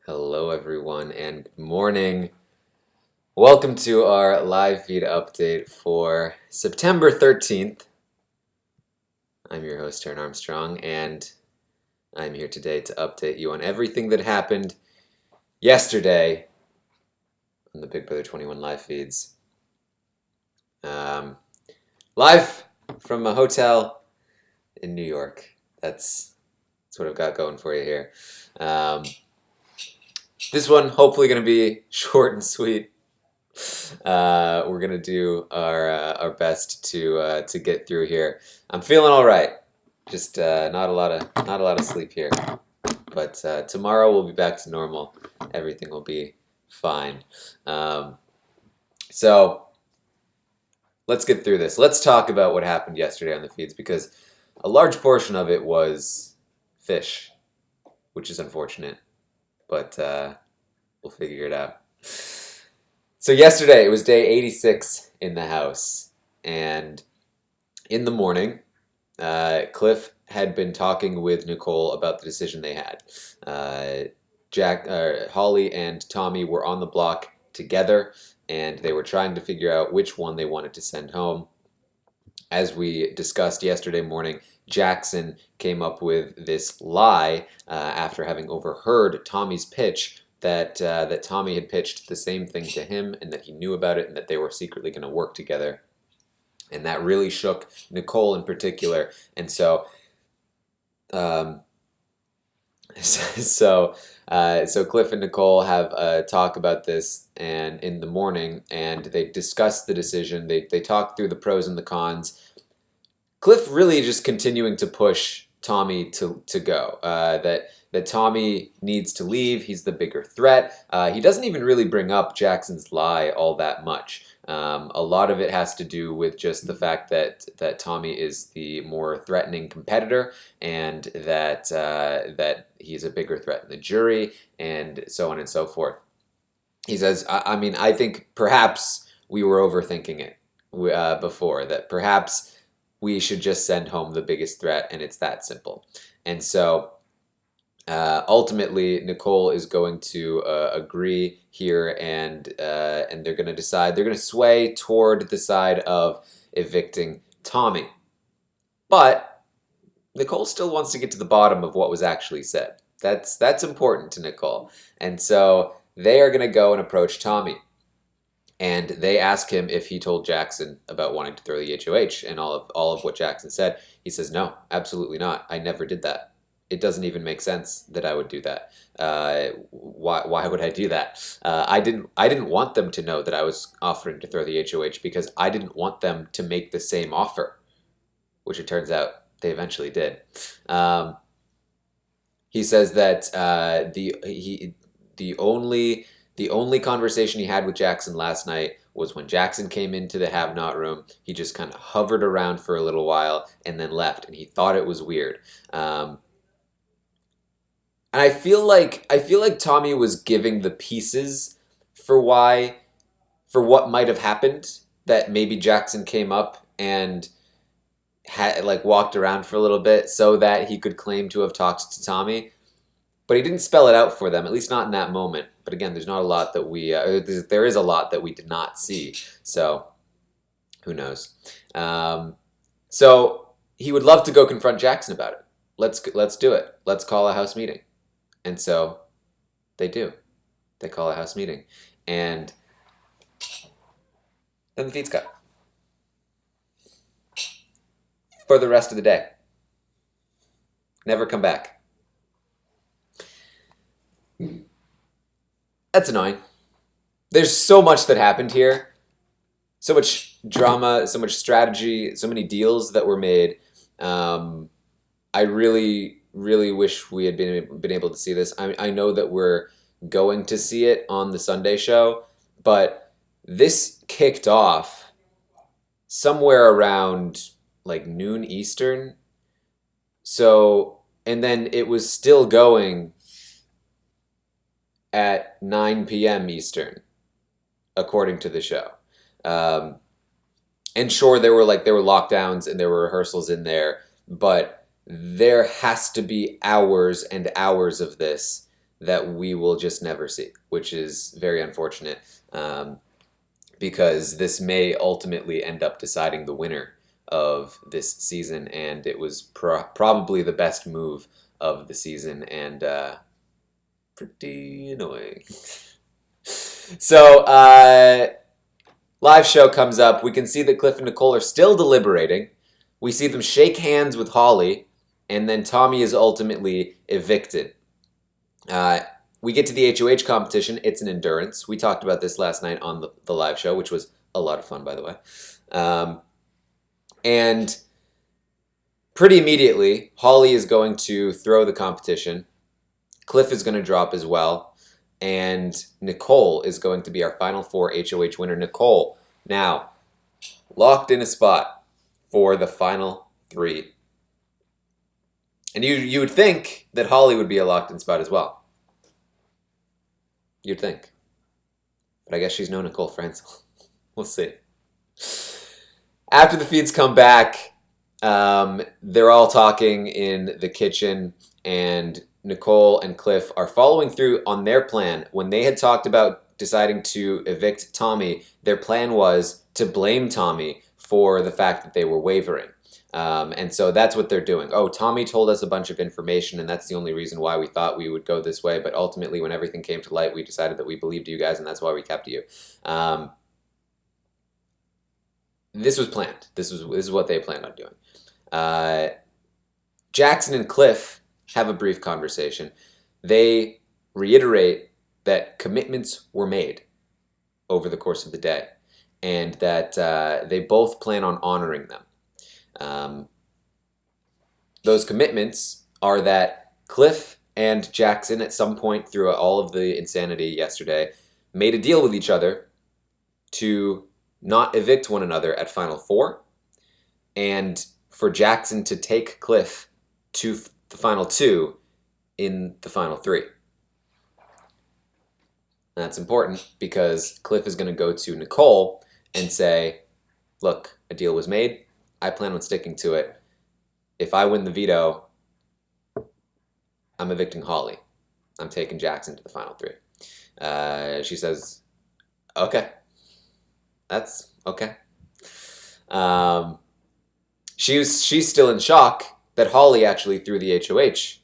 Hello, everyone, and good morning. Welcome to our live feed update for September 13th. I'm your host, Taran Armstrong, and I'm here today to update you on everything that happened yesterday on the Big Brother 21 live feeds. Live from a hotel in New York. That's what I've got going for you here. This one hopefully going to be short and sweet. We're gonna do our best to get through here. I'm feeling all right. Just not a lot of sleep here. But tomorrow we'll be back to normal. Everything will be fine. So let's get through this. Let's talk about what happened yesterday on the feeds because a large portion of it was fish, which is unfortunate, but we'll figure it out. So yesterday, it was day 86 in the house, and in the morning, Cliff had been talking with Nicole about the decision they had. Holly and Tommy were on the block together, and they were trying to figure out which one they wanted to send home. As we discussed yesterday morning, Jackson came up with this lie after having overheard Tommy's pitch that Tommy had pitched the same thing to him and that he knew about it and that they were secretly going to work together. And that really shook Nicole in particular. And so Cliff and Nicole have a talk about this and in the morning, and they discuss the decision. They talk through the pros and the cons. Cliff really just continuing to push Tommy to go. That Tommy needs to leave. He's the bigger threat. He doesn't even really bring up Jackson's lie all that much. A lot of it has to do with just the fact that Tommy is the more threatening competitor, and that he's a bigger threat in the jury, and so on and so forth. He says, I think perhaps we were overthinking it before, that perhaps we should just send home the biggest threat, and it's that simple. And so ultimately, Nicole is going to agree here, and they're going to decide. They're going to sway toward the side of evicting Tommy. But Nicole still wants to get to the bottom of what was actually said. That's important to Nicole. And so they are going to go and approach Tommy. And they ask him if he told Jackson about wanting to throw the HOH and all of what Jackson said. He says, no, absolutely not. I never did that. It doesn't even make sense that I would do that. Why would I do that? I didn't want them to know that I was offering to throw the HOH because I didn't want them to make the same offer, which it turns out they eventually did. He says that the only conversation he had with Jackson last night was when Jackson came into the have-not room. He just kind of hovered around for a little while and then left, and he thought it was weird. And I feel like Tommy was giving the pieces for what might have happened, that maybe Jackson came up and had walked around for a little bit so that he could claim to have talked to Tommy. But he didn't spell it out for them, at least not in that moment. But again, there's not a lot that there is a lot that we did not see. So who knows? So he would love to go confront Jackson about it. Let's do it. Let's call a house meeting. And so they do. They call a house meeting. And then the feeds cut. For the rest of the day. Never come back. That's annoying. There's so much that happened here. So much drama, so much strategy, so many deals that were made. I really wish we had been able to see this. I know that we're going to see it on the Sunday show, but this kicked off somewhere around noon Eastern. So, and then it was still going at 9 p.m. Eastern, according to the show. And sure, there were lockdowns and there were rehearsals in there, but there has to be hours and hours of this that we will just never see, which is very unfortunate, because this may ultimately end up deciding the winner of this season, and it was probably the best move of the season, and pretty annoying. So, live show comes up. We can see that Cliff and Nicole are still deliberating. We see them shake hands with Holly, and then Tommy is ultimately evicted. We get to the HOH competition. It's an endurance. We talked about this last night on the live show, which was a lot of fun, by the way. And pretty immediately, Holly is going to throw the competition. Cliff is going to drop as well. And Nicole is going to be our Final Four HOH winner. Nicole, now, locked in a spot for the Final Three. And you would think that Holly would be a locked-in spot as well. You'd think. But I guess she's no Nicole Franzel. We'll see. After the feeds come back, they're all talking in the kitchen, and Nicole and Cliff are following through on their plan. When they had talked about deciding to evict Tommy, their plan was to blame Tommy for the fact that they were wavering. And so that's what they're doing. Oh, Tommy told us a bunch of information, and that's the only reason why we thought we would go this way. But ultimately, when everything came to light, we decided that we believed you guys, and that's why we kept you. This was planned. This is what they planned on doing. Jackson and Cliff have a brief conversation. They reiterate that commitments were made over the course of the day, and that they both plan on honoring them. Those commitments are that Cliff and Jackson, at some point through all of the insanity yesterday, made a deal with each other to not evict one another at Final Four, and for Jackson to take Cliff to the Final Two in the Final Three. And that's important because Cliff is going to go to Nicole and say, look, a deal was made. I plan on sticking to it. If I win the veto, I'm evicting Holly. I'm taking Jackson to the Final Three. She says, okay. That's okay. She's still in shock that Holly actually threw the HOH,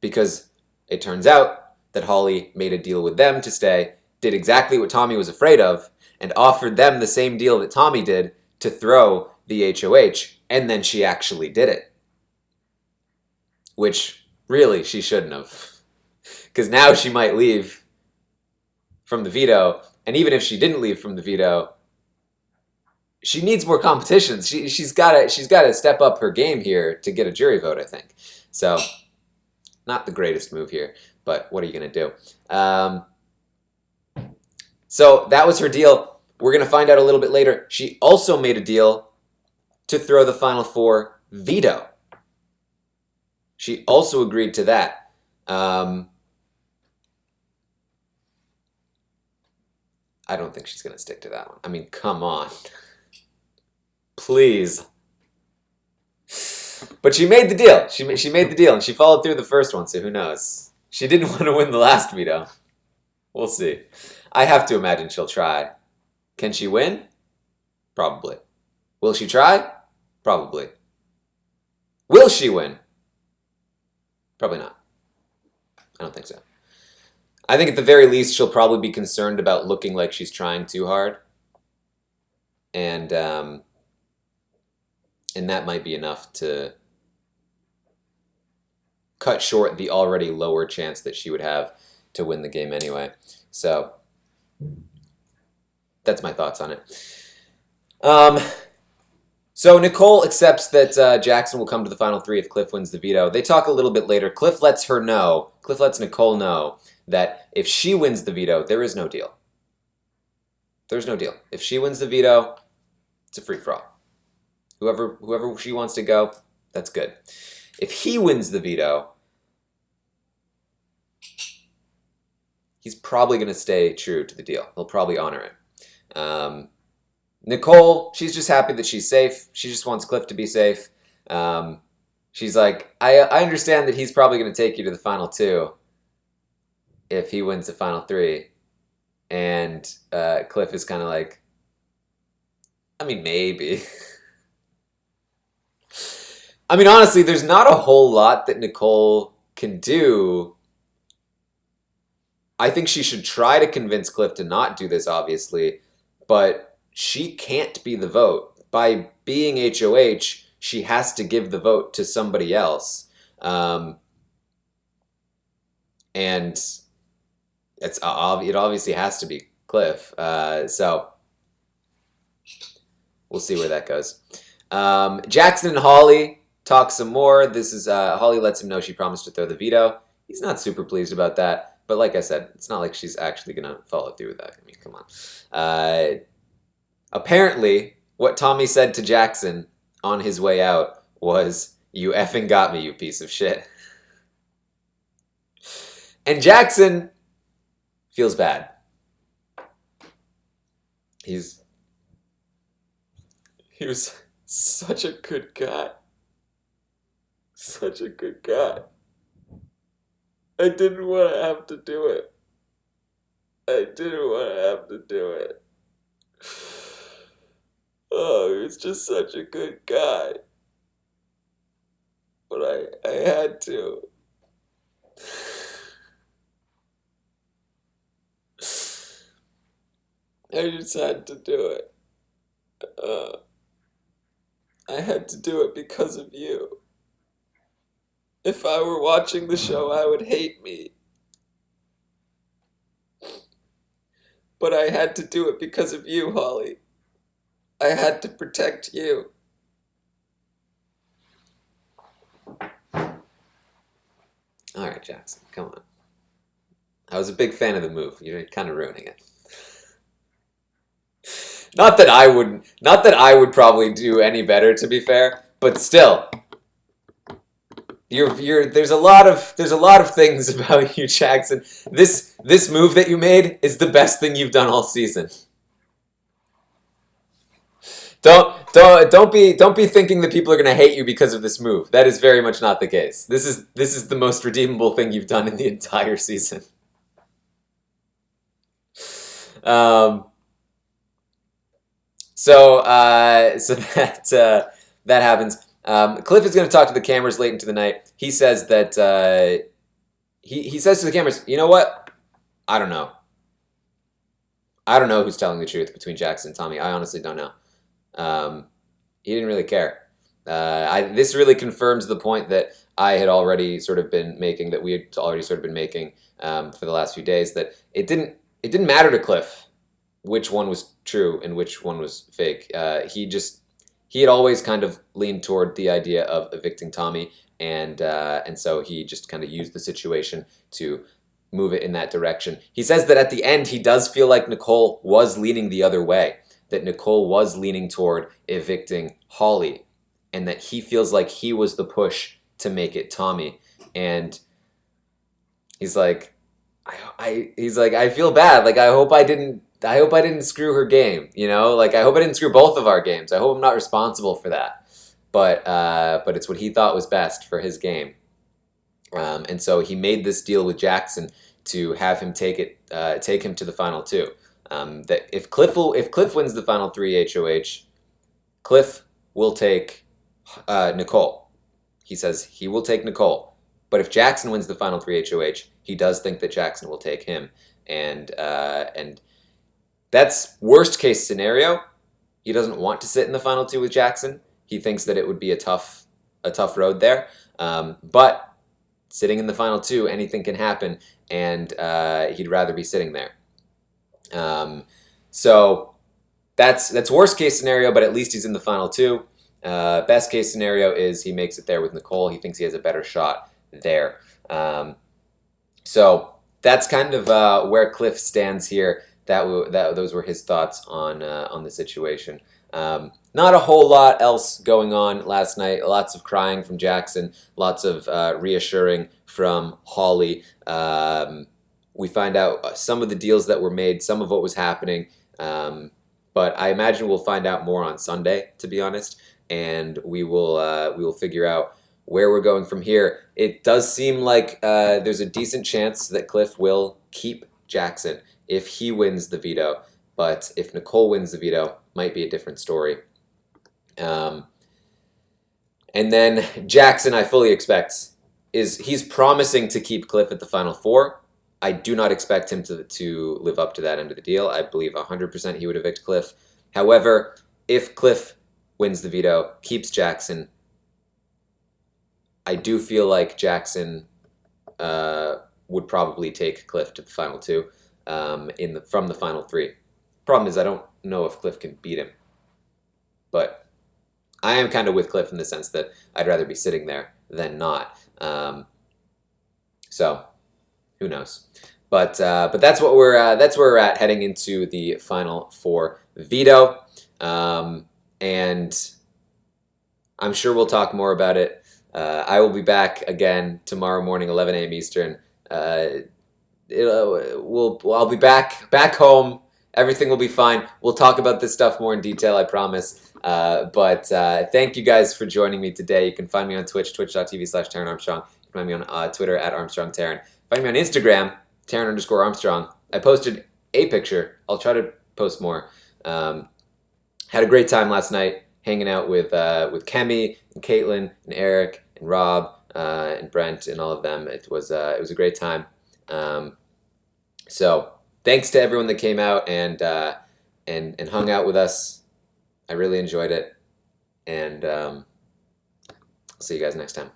because it turns out that Holly made a deal with them to stay, did exactly what Tommy was afraid of, and offered them the same deal that Tommy did to throw the HOH, and then she actually did it. Which, really, she shouldn't have. Because now she might leave from the veto, and even if she didn't leave from the veto, she needs more competitions. She's got to step up her game here to get a jury vote, I think. So, not the greatest move here, but what are you going to do? So, that was her deal. We're going to find out a little bit later. She also made a deal to throw the Final Four veto. She also agreed to that. I don't think she's going to stick to that one. I mean, come on. Please. But she made the deal. She made the deal, and she followed through the first one, so who knows? She didn't want to win the last veto. We'll see. I have to imagine she'll try. Can she win? Probably. Will she try? Probably. Will she win? Probably not. I don't think so. I think at the very least she'll probably be concerned about looking like she's trying too hard. And that might be enough to cut short the already lower chance that she would have to win the game anyway. So that's my thoughts on it. So Nicole accepts that Jackson will come to the Final Three if Cliff wins the veto. They talk a little bit later. Cliff lets Nicole know that if she wins the veto, there is no deal. There's no deal. If she wins the veto, it's a free-for-all. Whoever she wants to go, that's good. If he wins the veto, he's probably going to stay true to the deal. He'll probably honor it. Nicole, she's just happy that she's safe. She just wants Cliff to be safe. She's like, I understand that he's probably going to take you to the Final Two, if he wins the final three, and Cliff is kind of like, I mean, maybe. I mean, honestly, there's not a whole lot that Nicole can do. I think she should try to convince Cliff to not do this, obviously, but she can't be the vote. By being HOH, she has to give the vote to somebody else. And it obviously has to be Cliff. So we'll see where that goes. Jackson and Holly talk some more. This is Holly lets him know she promised to throw the veto. He's not super pleased about that, but like I said, it's not like she's actually gonna follow through with that. I mean, come on. Apparently, what Tommy said to Jackson on his way out was, "You effing got me, you piece of shit." And Jackson feels bad. He was such a good guy. Such a good guy. I didn't want to have to do it. I didn't want to have to do it. Oh, he was just such a good guy. But I had to. I just had to do it. I had to do it because of you. If I were watching the show, I would hate me. But I had to do it because of you, Holly. I had to protect you. All right, Jackson, come on. I was a big fan of the move. You're kind of ruining it. Not that I would probably do any better, to be fair, but still. There's a lot of things about you, Jackson. This move that you made is the best thing you've done all season. Don't be thinking that people are gonna hate you because of this move. That is very much not the case. This is the most redeemable thing you've done in the entire season. So that happens. Cliff is going to talk to the cameras late into the night. He says that he says to the cameras, "You know what? I don't know. I don't know who's telling the truth between Jackson and Tommy. I honestly don't know." He didn't really care. This really confirms the point that I had already sort of been making, that we had already sort of been making for the last few days, that it didn't matter to Cliff which one was true and which one was fake. He had always kind of leaned toward the idea of evicting Tommy, and so he just kind of used the situation to move it in that direction. He says that at the end he does feel like Nicole was leaning the other way, that Nicole was leaning toward evicting Holly, and that he feels like he was the push to make it Tommy. And he's like, I feel bad. Like, I hope I didn't screw her game, you know? Like, I hope I didn't screw both of our games. I hope I'm not responsible for that. But it's what he thought was best for his game. And so he made this deal with Jackson to have him take him to the final two. That if Cliff wins the final three HOH, Cliff will take Nicole. He says he will take Nicole. But if Jackson wins the final three HOH, he does think that Jackson will take him. And that's worst case scenario. He doesn't want to sit in the final two with Jackson. He thinks that it would be a tough road there. But sitting in the final two, anything can happen, and he'd rather be sitting there. So that's worst case scenario, but at least he's in the final two. Best case scenario is he makes it there with Nicole. He thinks he has a better shot there. So that's kind of where Cliff stands here. Those were his thoughts on the situation. Not a whole lot else going on last night. Lots of crying from Jackson. Lots of reassuring from Holly. We find out some of the deals that were made, some of what was happening. But I imagine we'll find out more on Sunday, to be honest, and we will figure out where we're going from here. It does seem like there's a decent chance that Cliff will keep Jackson if he wins the veto, but if Nicole wins the veto, might be a different story. And then Jackson, I fully expect, he's promising to keep Cliff at the Final Four. I do not expect him to live up to that end of the deal. I believe 100% he would evict Cliff. However, if Cliff wins the veto, keeps Jackson, I do feel like Jackson would probably take Cliff to the Final Two from the Final Three. Problem is, I don't know if Cliff can beat him. But I am kind of with Cliff in the sense that I'd rather be sitting there than not. So who knows? But that's what that's where we're at heading into the Final Four veto, and I'm sure we'll talk more about it. I will be back again tomorrow morning, 11 a.m. Eastern. I'll be back home. Everything will be fine. We'll talk about this stuff more in detail, I promise. But thank you guys for joining me today. You can find me on Twitch, twitch.tv/Taran Armstrong. You can find me on Twitter at ArmstrongTaran. Find me on Instagram, Taran_Armstrong. I posted a picture. I'll try to post more. Had a great time last night hanging out with Kemi and Caitlin and Eric and Rob and Brent and all of them. It was a great time. So thanks to everyone that came out and hung out with us. I really enjoyed it, and I'll see you guys next time.